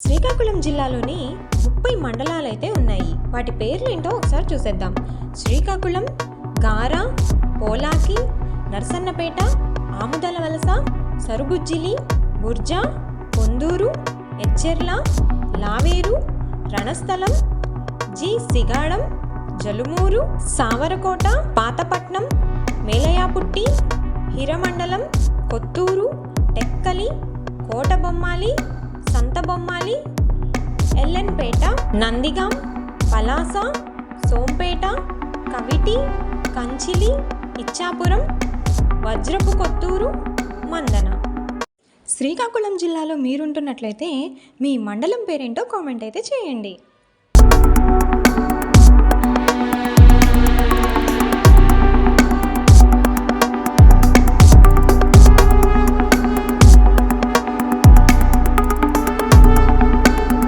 శ్రీకాకుళం జిల్లాలోని 30 మండలాలైతే ఉన్నాయి. వాటి పేర్లు ఏంటో ఒకసారి చూసేద్దాం. శ్రీకాకుళం, గారా, పోలాకి, నర్సన్నపేట, ఆముదలవలస, సరుబుజ్జిలి, బుర్జా, కొందూరు, ఎచ్చెర్ల, లావేరు, రణస్థలం, జి సిగాడం, జలుమూరు, సావరకోట, పాతపట్నం, మేలయాపుట్టి, హిరమండలం, కొత్తూరు, టెక్కలి, కోటబొమ్మాలి, సంతబొమ్మాలి, ఎల్లెన్పేట, నందిగాం, పలాస, సోంపేట, కవిటి, కంచిలి, ఇచ్చాపురం, వజ్రపు కొత్తూరు, మందన. శ్రీకాకుళం జిల్లాలో మీరుంటున్నట్లయితే మీ మండలం పేరేంటో కామెంట్ అయితే చేయండి.